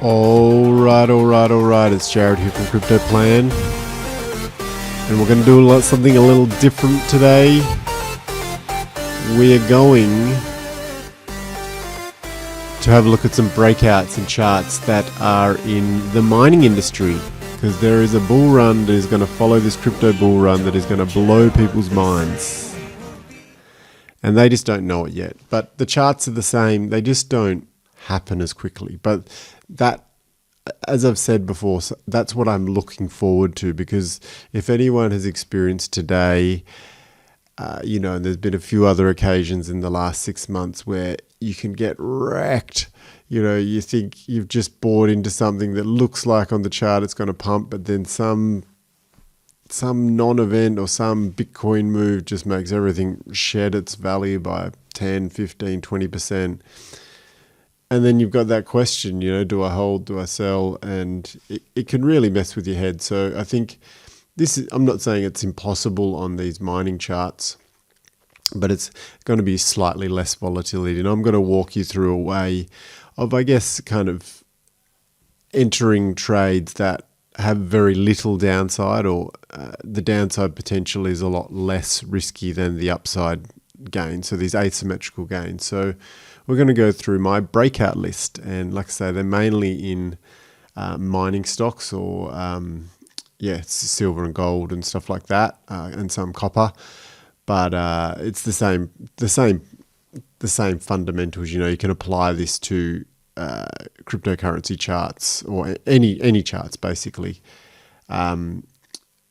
All right. It's Jared here from Crypto Plan, and we're going to do something a little different today. We are going to have a look at some breakouts and charts that are in the mining industry, because there is a bull run that is going to follow this crypto bull run that is going to blow people's minds, and they just don't know it yet. But the charts are the same; they just don't happen as quickly. But that, as I've said before, that's what I'm looking forward to, because if anyone has experienced today, and there's been a few other occasions in the last 6 months where you can get wrecked. You think you've just bought into something that looks like on the chart it's going to pump, but then some non-event or some Bitcoin move just makes everything shed its value by 10, 15, 20%. And then you've got that question, do I hold, do I sell? And it can really mess with your head. So I think I'm not saying it's impossible on these mining charts, but it's going to be slightly less volatility. And I'm going to walk you through a way of, I guess, kind of entering trades that have very little downside, or the downside potential is a lot less risky than the upside gain. So these asymmetrical gains. So we're going to go through my breakout list, and like I say, they're mainly in mining stocks, or silver and gold and stuff like that, and some copper. But it's the same fundamentals. You can apply this to cryptocurrency charts, or any charts basically.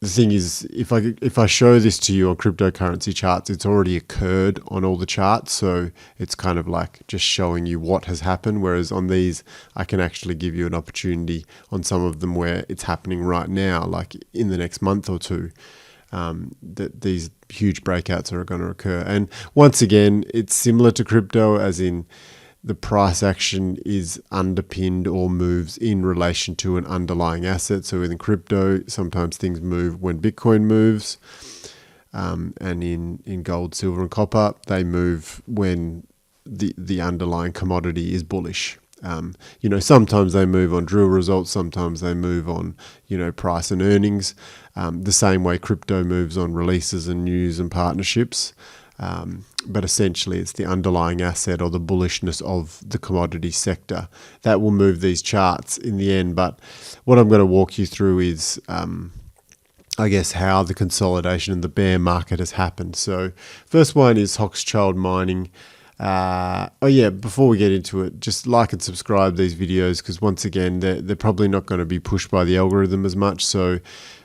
The thing is, if I show this to you on cryptocurrency charts, it's already occurred on all the charts, so it's kind of like just showing you what has happened. Whereas on these, I can actually give you an opportunity on some of them where it's happening right now, like in the next month or two, that these huge breakouts are going to occur. And once again, it's similar to crypto, as in the price action is underpinned or moves in relation to an underlying asset. So in crypto, sometimes things move when Bitcoin moves, and in gold, silver, and copper, they move when the underlying commodity is bullish. Sometimes they move on drill results, sometimes they move on price and earnings. The same way crypto moves on releases and news and partnerships. But essentially it's the underlying asset or the bullishness of the commodity sector that will move these charts in the end. But what I'm going to walk you through is, I guess, how the consolidation in the bear market has happened. So first one is Hochschild Mining. Before we get into it, just like and subscribe these videos, because once again, they're probably not going to be pushed by the algorithm as much. So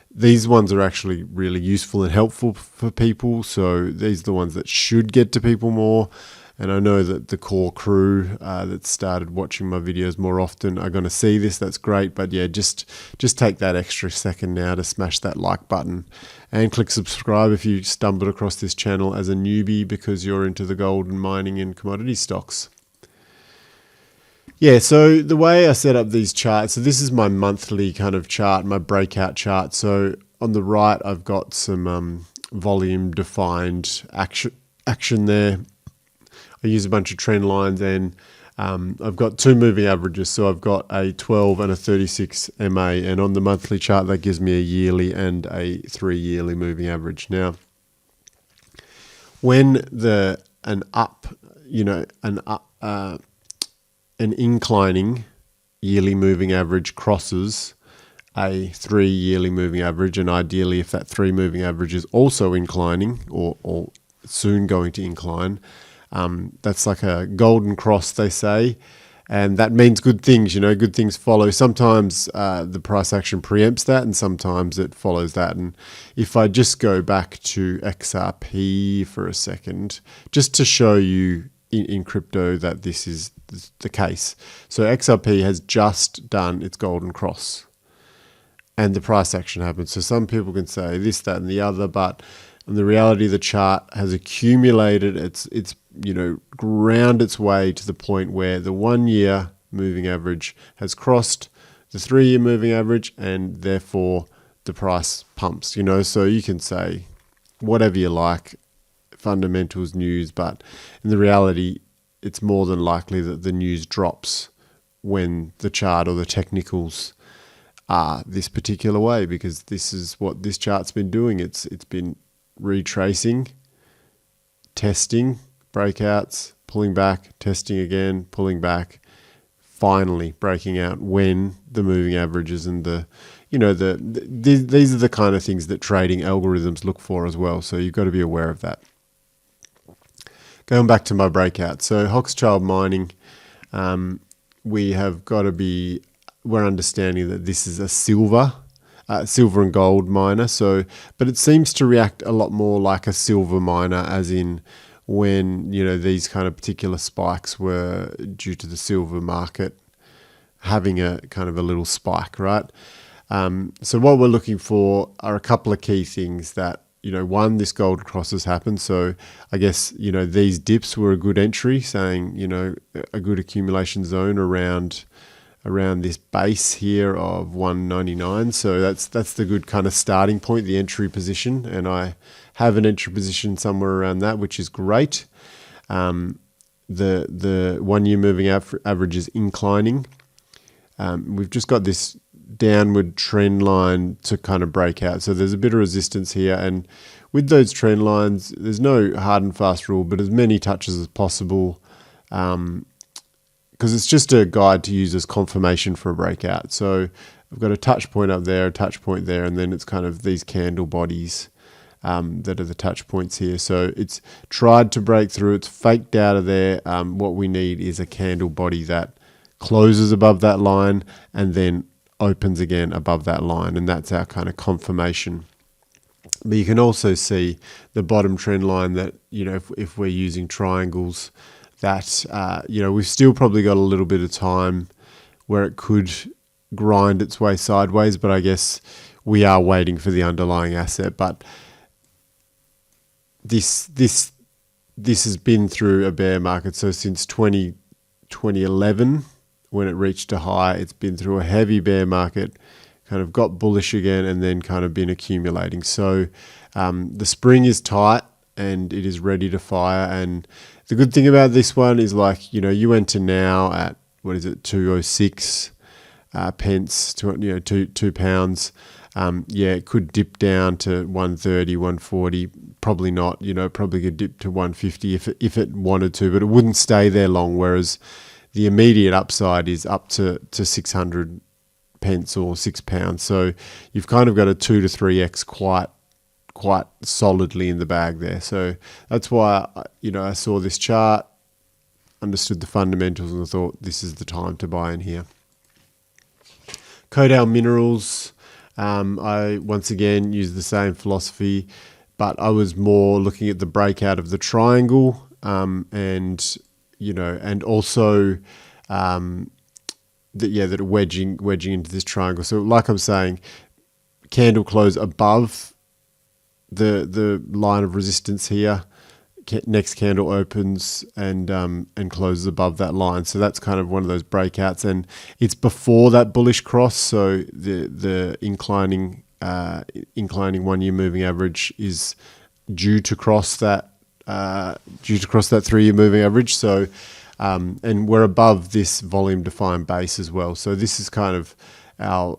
these ones are actually really useful and helpful for people. So these are the ones that should get to people more. And I know that the core crew that started watching my videos more often are going to see this. That's great. But yeah, just take that extra second now to smash that like button and click subscribe if you stumbled across this channel as a newbie because you're into the gold and mining and commodity stocks. Yeah, so the way I set up these charts, so this is my monthly kind of chart, my breakout chart. So on the right, I've got some volume defined action there. I use a bunch of trend lines, and I've got two moving averages. So I've got a 12 and a 36 MA, and on the monthly chart, that gives me a yearly and a 3-yearly moving average. Now, when an inclining yearly moving average crosses a 3-yearly moving average, and ideally if that 3 moving average is also inclining or soon going to incline, that's like a golden cross, they say, and that means good things. Good things follow. Sometimes the price action preempts that, and sometimes it follows that. And if I just go back to XRP for a second, just to show you in crypto that this is the case. So XRP has just done its golden cross and the price action happened. So some people can say this, that, and the other, but in the reality, the chart has accumulated, it's ground its way to the point where the 1-year moving average has crossed the 3-year moving average, and therefore the price pumps. So you can say whatever you like, fundamentals, news, but in the reality, it's more than likely that the news drops when the chart or the technicals are this particular way, because this is what this chart's been doing. It's been retracing, testing, breakouts, pulling back, testing again, pulling back, finally breaking out when the moving averages and these are the kind of things that trading algorithms look for as well. So you've got to be aware of that. Going back to my breakout. So Hochschild Mining, we're understanding that this is a silver and gold miner. So, but it seems to react a lot more like a silver miner, as in when, these kind of particular spikes were due to the silver market having a kind of a little spike, right? So what we're looking for are a couple of key things that, one, this gold cross has happened. So I guess, these dips were a good entry, saying, a good accumulation zone around this base here of 199. So that's the good kind of starting point, the entry position. And I have an entry position somewhere around that, which is great. The 1 year moving average is inclining. We've just got this downward trend line to kind of break out. So there's a bit of resistance here. And with those trend lines, there's no hard and fast rule, but as many touches as possible, because it's just a guide to use as confirmation for a breakout. So I've got a touch point up there, a touch point there, and then it's kind of these candle bodies that are the touch points here. So it's tried to break through. It's faked out of there. What we need is a candle body that closes above that line and then opens again above that line, and that's our kind of confirmation. But you can also see the bottom trend line that, if we're using triangles, that, we've still probably got a little bit of time where it could grind its way sideways, but I guess we are waiting for the underlying asset. But this has been through a bear market. So since 2011, when it reached a high, it's been through a heavy bear market, kind of got bullish again, and then kind of been accumulating. So the spring is tight and it is ready to fire. And the good thing about this one is, you enter now at, 206 pence, £2. It could dip down to 130, 140. Probably not. Probably could dip to 150 if it wanted to, but it wouldn't stay there long. Whereas the immediate upside is up to 600 pence or £6. So you've kind of got a 2 to 3x quite solidly in the bag there. So that's why, I saw this chart, understood the fundamentals, and I thought this is the time to buy in here. Kodal Minerals, I once again used the same philosophy, but I was more looking at the breakout of the triangle, and also that wedging into this triangle. So like I'm saying, candle close above the line of resistance here. Next candle opens and closes above that line. So that's kind of one of those breakouts, and it's before that bullish cross. So the inclining 1 year moving average is due to cross that 3 year moving average. So and we're above this volume defined base as well. So this is kind of our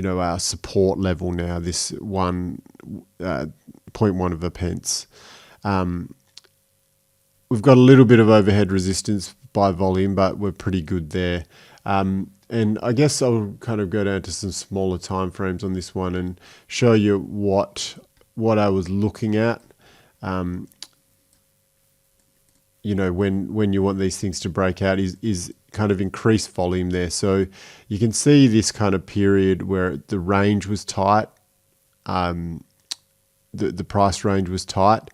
our support level now. This 0.1 of a pence. We've got a little bit of overhead resistance by volume, but we're pretty good there. And I guess I'll kind of go down to some smaller time frames on this one and show you what I was looking at. When you want these things to break out is kind of increased volume there. So you can see this kind of period where the range was tight. The price range was tight.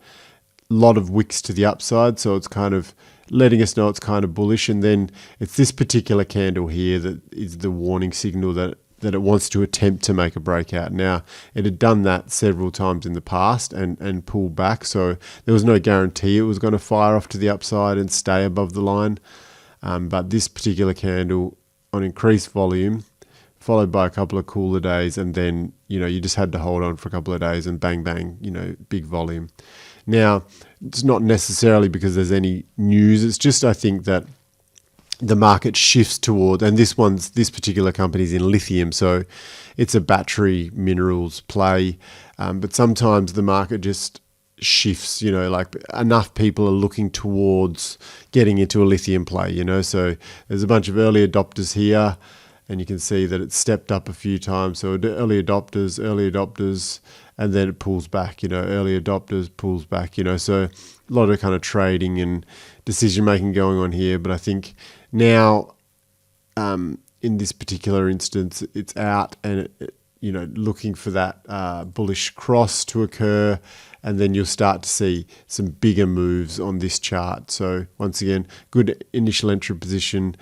A lot of wicks to the upside, so it's kind of letting us know it's kind of bullish. And then it's this particular candle here that is the warning signal that it wants to attempt to make a breakout. Now, it had done that several times in the past and pulled back, so there was no guarantee it was going to fire off to the upside and stay above the line. But this particular candle on increased volume, followed by a couple of cooler days, and then you just had to hold on for a couple of days and bang, big volume. Now, it's not necessarily because there's any news. It's just I think that the market shifts toward, and this particular company's in lithium, so it's a battery minerals play. But sometimes the market just shifts, like enough people are looking towards getting into a lithium play, so there's a bunch of early adopters here, and you can see that it's stepped up a few times. So early adopters, and then it pulls back, early adopters, pulls back, so a lot of kind of trading and decision making going on here. But I think now, in this particular instance, it's out and looking for that bullish cross to occur, and then you'll start to see some bigger moves on this chart. So once again, good initial entry position.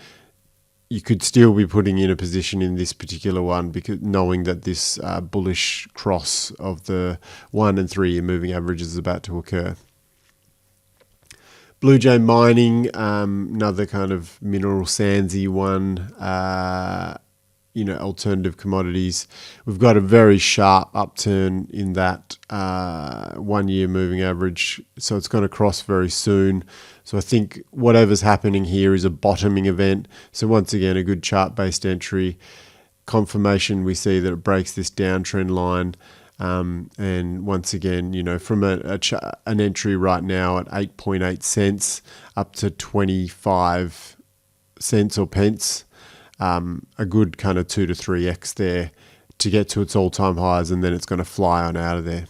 You could still be putting in a position in this particular one, because knowing that this bullish cross of the 1 and 3 year moving average is about to occur. Blue Jay Mining, another kind of mineral sandsy one, alternative commodities. We've got a very sharp upturn in that 1 year moving average, so it's going to cross very soon. So I think whatever's happening here is a bottoming event. So once again, a good chart-based entry. Confirmation, we see that it breaks this downtrend line. And once again, from an entry right now at 8.8 cents up to 25 cents or pence, a good kind of 2 to 3x there to get to its all-time highs, and then it's going to fly on out of there.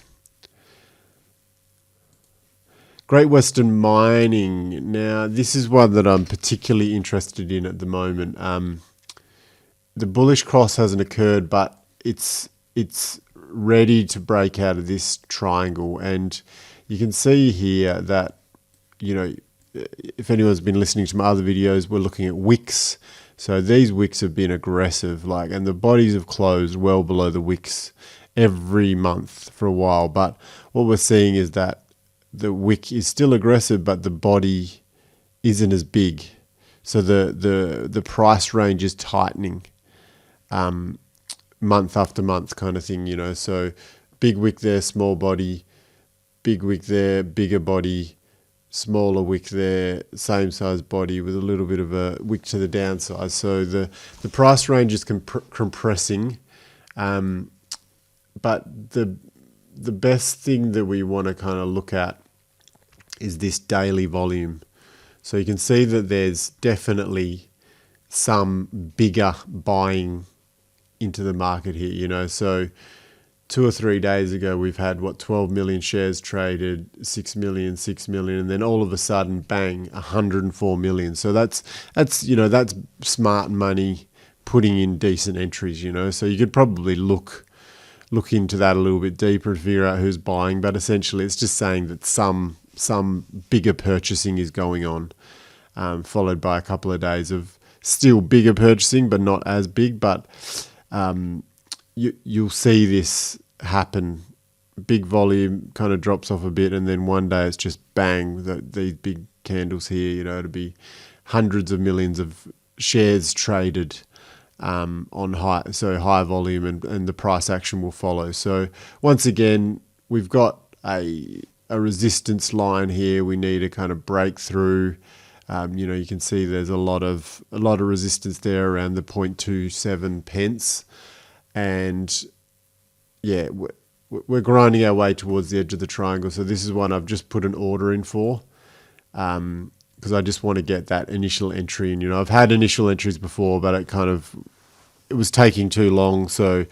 Great Western Mining. Now, this is one that I'm particularly interested in at the moment. The bullish cross hasn't occurred, but it's ready to break out of this triangle. And you can see here that, if anyone's been listening to my other videos, we're looking at wicks. So these wicks have been aggressive, and the bodies have closed well below the wicks every month for a while. But what we're seeing is that the wick is still aggressive, but the body isn't as big. So the price range is tightening month after month kind of thing, So big wick there, small body, big wick there, bigger body, smaller wick there, same size body with a little bit of a wick to the downside. So the price range is compressing, but the best thing that we want to kind of look at is this daily volume. So you can see that there's definitely some bigger buying into the market here, So 2 or 3 days ago, we've had 12 million shares traded, 6 million, and then all of a sudden, bang, 104 million. So that's smart money putting in decent entries, So you could probably look into that a little bit deeper to figure out who's buying, but essentially it's just saying that some bigger purchasing is going on, followed by a couple of days of still bigger purchasing, but not as big. But you'll see this happen. Big volume kind of drops off a bit, and then one day it's just bang, these big candles here, it'll be hundreds of millions of shares traded on high volume, and the price action will follow. So once again, we've got a resistance line here. We need a kind of breakthrough. You can see there's a lot of resistance there around the 0.27 pence, and yeah, we're grinding our way towards the edge of the triangle. So this is one I've just put an order in for, because I just want to get that initial entry. And I've had initial entries before, but it was taking too long. So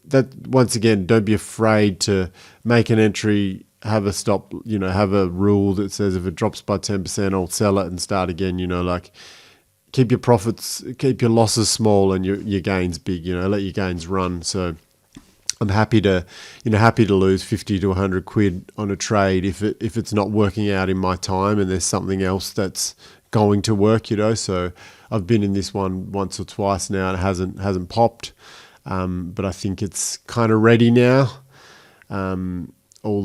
that, once again, don't be afraid to make an entry. Have a stop, have a rule that says if it drops by 10%, I'll sell it and start again, keep your profits, keep your losses small and your gains big, let your gains run. So I'm happy to lose 50 to 100 quid on a trade if it's not working out in my time and there's something else that's going to work, So I've been in this one once or twice now and it hasn't popped, but I think it's kind of ready now. All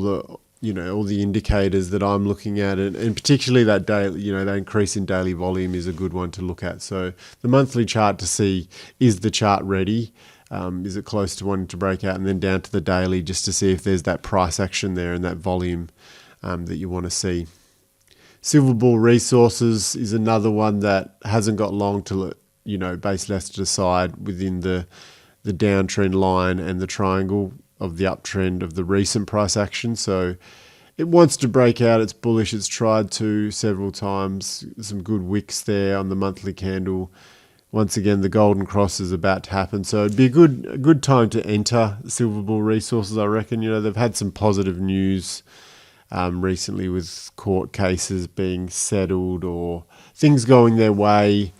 the indicators that I'm looking at, and particularly that daily, that increase in daily volume is a good one to look at. So the monthly chart to see, is the chart ready? Is it close to wanting to break out? And then down to the daily just to see if there's that price action there and that volume that you want to see. Silver Bull Resources is another one that hasn't got long till it, basically has to decide within the downtrend line and the triangle of the uptrend of the recent price action. So it wants to break out. It's bullish. It's tried to several times. Some good wicks there on the monthly candle. Once again, the golden cross is about to happen. So it'd be a good time to enter Silver Bull Resources, I reckon. They've had some positive news recently with court cases being settled or things going their way.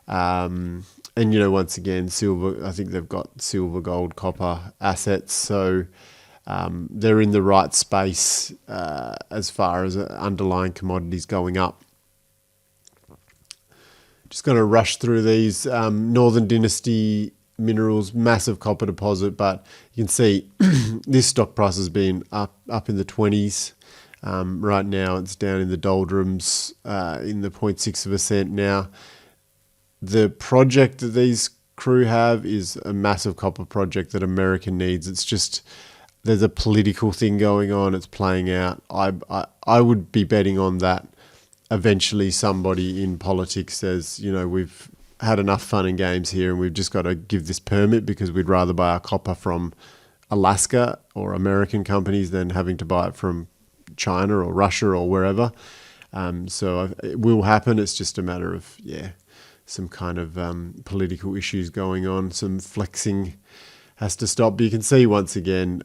And, once again, silver, I think they've got silver, gold, copper assets. So they're in the right space as far as underlying commodities going up. Just going to rush through these. Northern Dynasty Minerals, massive copper deposit, but you can see this stock price has been up in the 20s. Right now it's down in the doldrums, in the 0.6% now. The project that these crew have is a massive copper project that America needs. It's just, there's a political thing going on. It's playing out. I would be betting on that. Eventually somebody in politics says, we've had enough fun and games here and we've just got to give this permit because we'd rather buy our copper from Alaska or American companies than having to buy it from China or Russia or wherever. So it will happen. It's just a matter of, some kind of political issues going on. Some flexing has to stop. But you can see once again,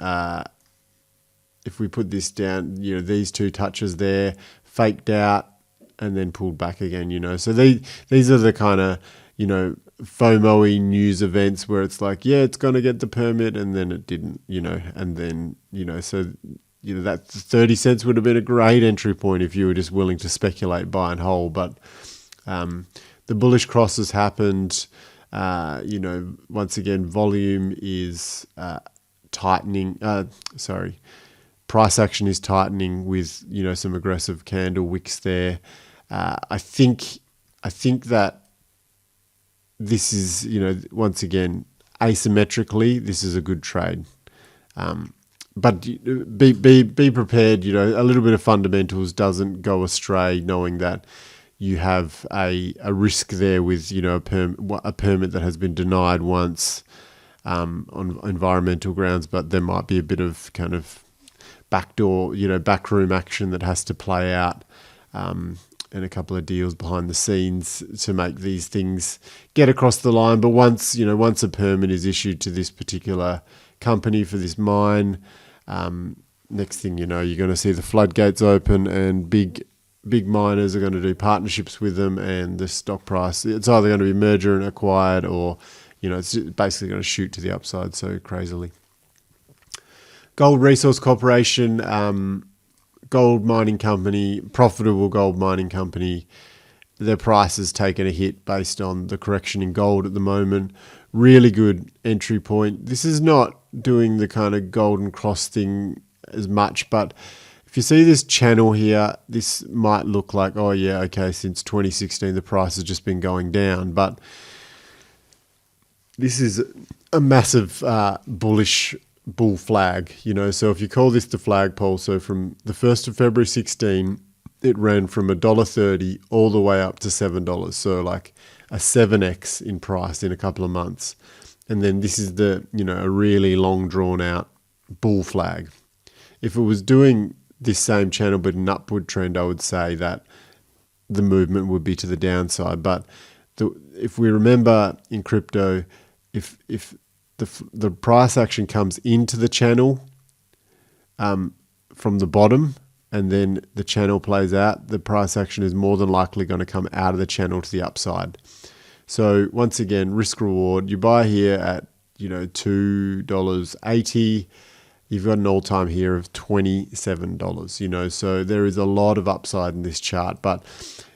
if we put this down, these two touches there, faked out, and then pulled back again, So these are the kind of, FOMO-y news events where it's like, it's going to get the permit, and then it didn't, and then, so, that 30 cents would have been a great entry point if you were just willing to speculate, buy and hold. But the bullish cross has happened. Once again, volume is tightening. Price action is tightening with, some aggressive candle wicks there. I think that this is, once again, asymmetrically, this is a good trade. But be prepared, a little bit of fundamentals doesn't go astray, knowing that you have a risk there with, a permit that has been denied once on environmental grounds, but there might be a bit of kind of backdoor, backroom action that has to play out, and a couple of deals behind the scenes to make these things get across the line. But once a permit is issued to this particular company for this mine, next thing you know, you're going to see the floodgates open and big miners are going to do partnerships with them, and the stock price, it's either going to be merger and acquired or, it's basically going to shoot to the upside so crazily. Gold Resource Corporation, gold mining company, profitable gold mining company. Their price has taken a hit based on the correction in gold at the moment. Really good entry point. This is not doing the kind of golden cross thing as much, but if you see this channel here, this might look like, since 2016 the price has just been going down, but this is a massive bullish bull flag, so if you call this the flagpole, so from the 1st of February 16, it ran from $1.30 all the way up to $7, so like a 7x in price in a couple of months. And then this is the, a really long drawn out bull flag. If it was doing this same channel but an upward trend, I would say that the movement would be to the downside. But if we remember in crypto, if the price action comes into the channel from the bottom and then the channel plays out, the price action is more than likely going to come out of the channel to the upside. So once again, risk reward, you buy here at $2.80, you've got an all-time here of $27, so there is a lot of upside in this chart, but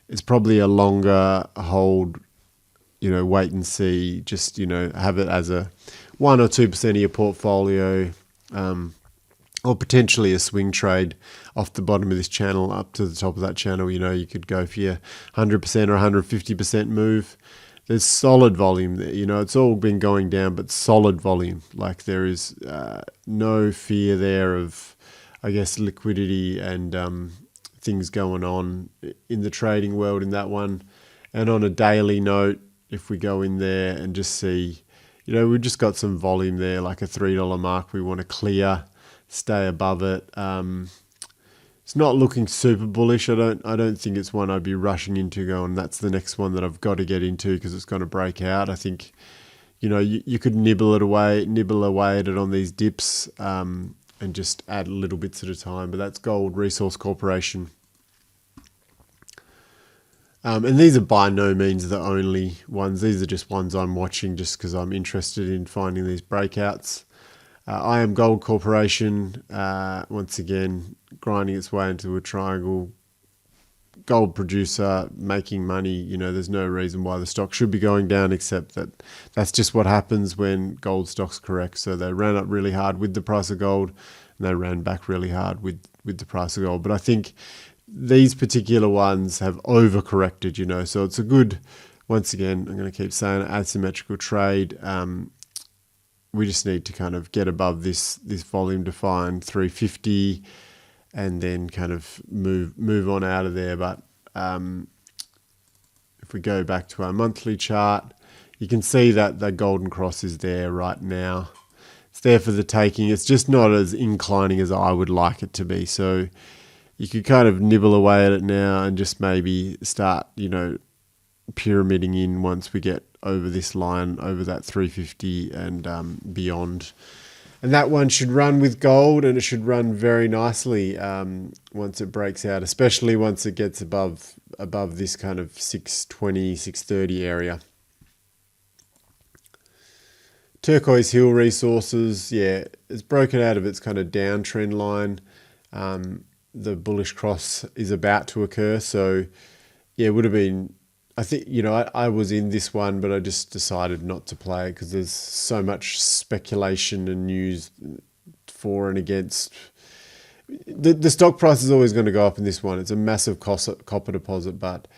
it's probably a longer hold, wait and see, just, have it as a 1 or 2% of your portfolio, or potentially a swing trade off the bottom of this channel up to the top of that channel. You could go for your 100% or 150% move. There's solid volume there. It's all been going down, but solid volume. Like there is no fear there of, I guess, liquidity and things going on in the trading world in that one. And on a daily note, if we go in there and just see, we've just got some volume there, like a $3 mark we want to clear, stay above it. It's not looking super bullish. I don't think it's one I'd be rushing into going, that's the next one that I've got to get into because it's going to break out. I think, you could nibble away at it on these dips, and just add little bits at a time. But that's Gold Resource Corporation. And these are by no means the only ones. These are just ones I'm watching just because I'm interested in finding these breakouts. I Am Gold Corporation, once again, grinding its way into a triangle. Gold producer, making money. There's no reason why the stock should be going down, except that that's just what happens when gold stocks correct. So they ran up really hard with the price of gold, and they ran back really hard with the price of gold. But I think these particular ones have overcorrected, so it's a good, once again, I'm going to keep saying it, asymmetrical trade. We just need to kind of get above this volume defined 350 and then kind of move on out of there. But if we go back to our monthly chart, you can see that the golden cross is there right now. It's there for the taking. It's just not as inclining as I would like it to be. So you could kind of nibble away at it now and just maybe start, pyramiding in once we get over this line, over that 350 and beyond. And that one should run with gold, and it should run very nicely once it breaks out, especially once it gets above this kind of 620, 630 area. Turquoise Hill Resources, it's broken out of its kind of downtrend line. The bullish cross is about to occur, so it would have been, I think, I was in this one, but I just decided not to play it because there's so much speculation and news for and against. The stock price is always going to go up in this one. It's a massive copper deposit, but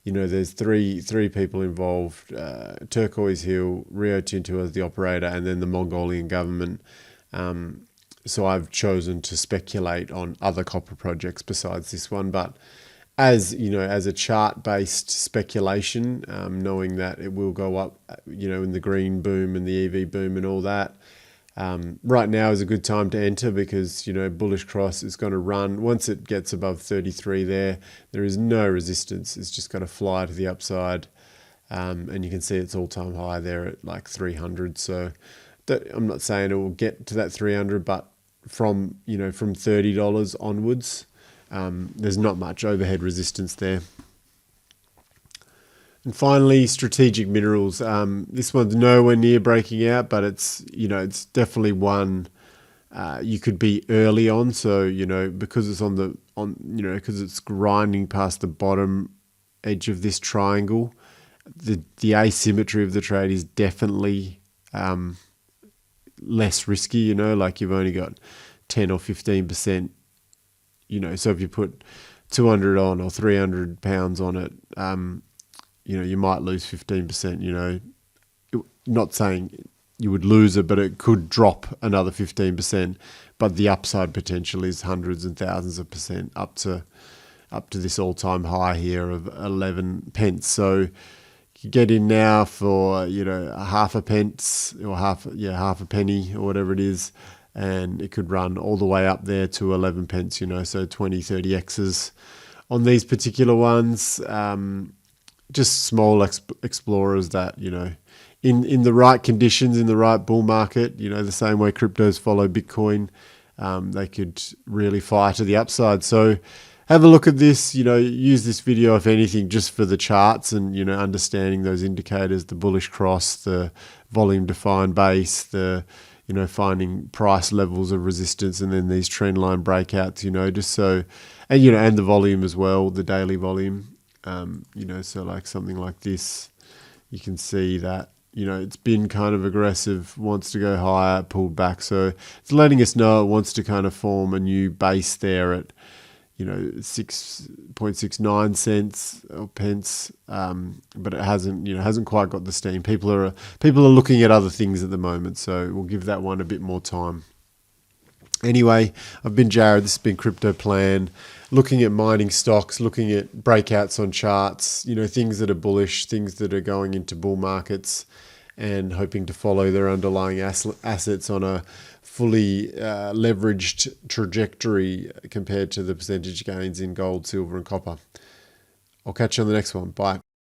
there's three people involved: Turquoise Hill, Rio Tinto as the operator, and then the Mongolian government. So I've chosen to speculate on other copper projects besides this one, but as a chart-based speculation, knowing that it will go up, in the green boom and the EV boom and all that. Right now is a good time to enter because, bullish cross is going to run. Once it gets above 33 there is no resistance. It's just going to fly to the upside. And you can see its all-time high there at like 300. So I'm not saying it will get to that 300, but from $30 onwards, there's not much overhead resistance there. And finally, Strategic Minerals. This one's nowhere near breaking out, but it's definitely one you could be early on. So because it's because it's grinding past the bottom edge of this triangle, the asymmetry of the trade is definitely less risky. Like you've only got 10 or 15%. So if you put 200 on or 300 pounds on it, you might lose 15%, not saying you would lose it, but it could drop another 15%, but the upside potential is hundreds and thousands of percent up to this all-time high here of 11 pence. So you get in now for, half a pence or half a penny or whatever it is, and it could run all the way up there to 11 pence, so 20, 30 X's on these particular ones. Just small explorers that, in the right conditions, in the right bull market, the same way cryptos follow Bitcoin, they could really fire to the upside. So have a look at this, use this video, if anything, just for the charts and, understanding those indicators, the bullish cross, the volume defined base, the, finding price levels of resistance, and then these trend line breakouts, just so, and the volume as well, the daily volume. So like something like this, you can see that, it's been kind of aggressive, wants to go higher, pulled back. So it's letting us know it wants to kind of form a new base there at, 6.69 cents or pence. But it hasn't quite got the steam. People are looking at other things at the moment. So we'll give that one a bit more time. Anyway, I've been Jared. This has been Crypto Plan. Looking at mining stocks, looking at breakouts on charts, things that are bullish, things that are going into bull markets, and hoping to follow their underlying assets on a fully leveraged trajectory compared to the percentage gains in gold, silver, and copper. I'll catch you on the next one. Bye.